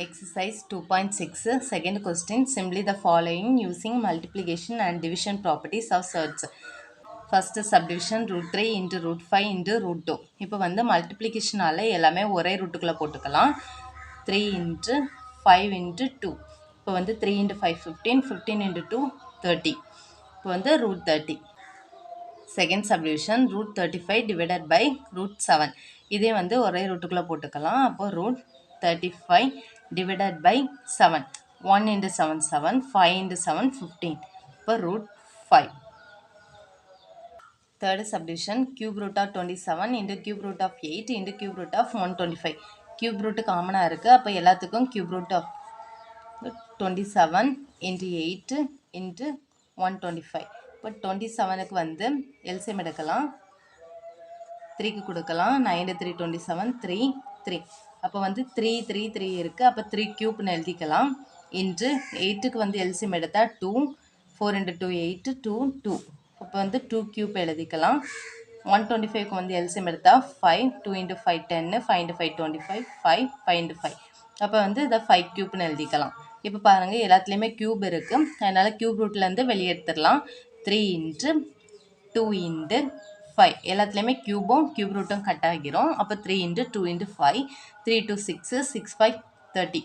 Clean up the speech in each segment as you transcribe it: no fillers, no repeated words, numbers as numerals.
Exercise 2.6 second question. Simply the following using multiplication and division properties of surds. First subdivision root 3 into root 5 into root 2. இப்போ வந்து மல்டிப்ளிகேஷனால எல்லாமே ஒரே ரூட்டுக்குள்ளே போட்டுக்கலாம். 3 into 5 into 2. இப்போ வந்து 3 into 5 15, 15 into 2 30. இப்போ வந்து root 30. Second subdivision root 35 divided by root 7. இதே வந்து ஒரே ரூட்டுக்குள்ளே போட்டுக்கலாம். அப்போ root 35 divided by 7. 1 into 7 7, 5 into 7 15. இப்போ root 5. Third subdivision cube root of 27 into cube root of 8 into cube root of 125. Cube root காமனாக இருக்குது. அப்போ எல்லாத்துக்கும் cube root of 27 into 8 into 125. இப்போ 27க்கு வந்து LCM எடுக்கலாம். 3க்கு கொடுக்கலாம். 9 3 27 3 3. அப்போ வந்து 3 3 3 இருக்குது. அப்போ 3 க்யூப்னு எழுதிக்கலாம். இன்று 8க்கு வந்து LCM எடுத்தால் 2 4 into 2 8 2 2. அப்போ வந்து 2 க்யூப் எழுதிக்கலாம். 125க்கு வந்து LCM எடுத்தால் 5 2 into 5 10 5 into 5 25 5 5 into 5. அப்போ வந்து இதை 5 க்யூப்னு எழுதிக்கலாம். இப்போ பாருங்கள் எல்லாத்துலேயுமே க்யூப் இருக்குது. அதனால் க்யூப் ரூட்லேருந்து வெளியே எடுத்துடலாம். 3 into 2 into 5 எல்லாத்துலேயுமே க்யூபும் க்யூப் ரூட்டும் கட் ஆகிரும். அப்போ 3 into 2 into 5 3 to 6 6 5 30.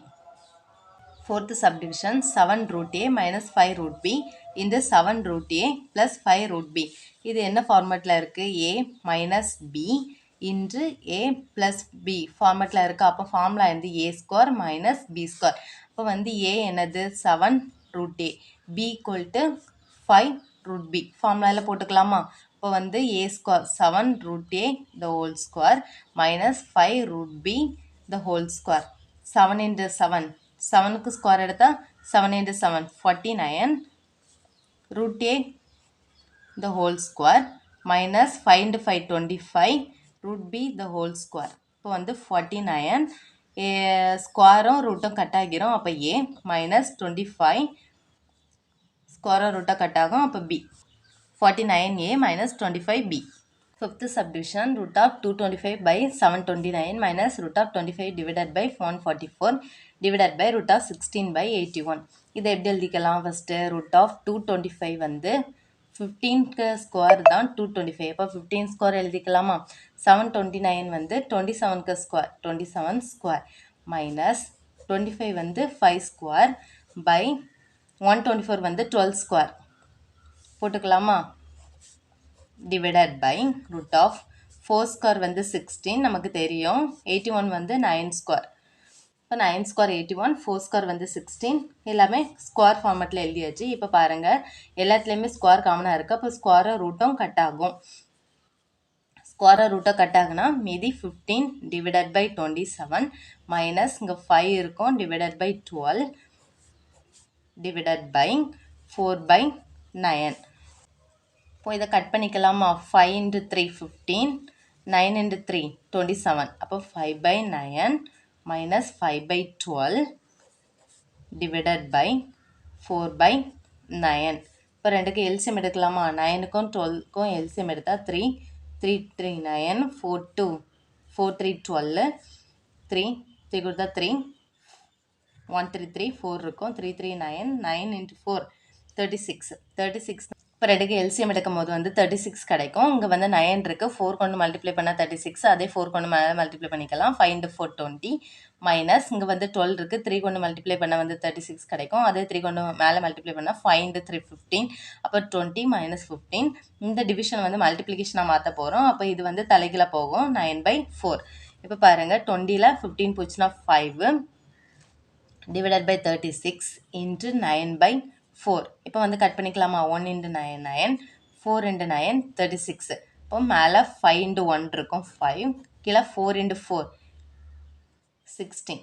Fourth subdivision 7 root a minus 5 root b into 7 root a plus 5 root b. இது என்ன ஃபார்மேட்டில் இருக்குது? a minus b into a plus b ஃபார்மேட்டில் இருக்குது. அப்போ ஃபார்முலா வந்து a square minus b square. அப்போ வந்து a என்னது 7 root a, b equal to 5 root b ஃபார்முலாவில் போட்டுக்கலாமா? இப்போ வந்து a square 7 root a the whole square minus 5 root b the whole square. 7 into 7 7க்கு square எடுத்தால் 7 into 7 49 root a the whole square minus 5 into 5 25 root b the whole square. இப்போ வந்து 49 ஸ்கொயரும் ரூட்டும் cut ஆகிரும். அப்போ a minus 25 ஸ்கொயரும் ரூட்டாக cut ஆகும். அப்போ b 49a minus 25b. Fifth subdivision root of 225 by 729 minus root of 25 divided by 144 divided by root of 16 by 81. இதை எப்படி எழுதிக்கலாம்? First root of 225 வந்து 15க்கு ஸ்கொயர் தான் 225. அப்போ 15 ஸ்கொயர் எழுதிக்கலாமா? 729 வந்து 27க்கு ஸ்கொயர் 27 ஸ்கொயர் மைனஸ் 25 வந்து 5 ஸ்கொயர் பை 124 வந்து 12 ஸ்கொயர் போட்டுக்கலாமா? divided by root of 4 square வந்து 16 நமக்கு தெரியும். 81 வந்து 9 square. இப்போ 9 square 81, 4 square வந்து 16 எல்லாமே ஸ்கொயர் ஃபார்மேட்டில் எழுதியாச்சு. இப்போ பாருங்கள் எல்லாத்துலேயுமே ஸ்கொயர் காமனாக இருக்குது. அப்போ ஸ்கொயரை ரூட்டும் கட் ஆகும். ஸ்கொயரை ரூட்டை கட் ஆகுனா மீதி 15 divided by 27 மைனஸ் இங்கே 5 இருக்கும் divided by 12 divided by 4 by 9. இப்போ இதை கட் பண்ணிக்கலாமா? 5 into 3 15 9 into 3 27. அப்போ 5 by 9 minus 5 by 12 divided by 4 by 9. இப்போ ரெண்டுக்கு எல்சியம் எடுக்கலாமா? 9க்கும் 12க்கும் எல்சியம் எடுத்தால் 3 3 3 9 4 2 4 3 12 3 3 கொடுத்தா 3 1 3 3 4 இருக்கும் 3 3 9 9 into 4 36 36. இப்போ ரெண்டுக்கு எல்சியம் எடுக்கும் போது வந்து 36 கிடைக்கும். இங்கே வந்து 9 இருக்குது. 4 கொண்டு மல்டிப்ளை பண்ணால் 36. அதே 4 கொண்டு மேலே மல்டிப்ளை பண்ணிக்கலாம். 5 into 4 20 மைனஸ் இங்கே வந்து 12 இருக்குது. 3 கொண்டு மல்டிப்ளை பண்ணால் வந்து 36 கிடைக்கும். அதே 3 கொண்டு மேலே மல்டிப்ளை பண்ணால் 5 into 3 15. அப்போ 20 minus 15. இந்த டிவிஷன் வந்து மல்டிப்ளிகேஷனாக மாற்ற போகிறோம். அப்போ இது வந்து தலைகீழ போகும் 9 by 4. இப்போ பாருங்கள் 20ல் 15 போச்சுன்னா 5 divided by 36 into 9 by 4. இப்போ வந்து கட் பண்ணிக்கலாமா? 1 into 9 9 4 into 9 36. இப்போ மேலே 5 into 1 இருக்கும் 5 கீழே 4 into 4 16.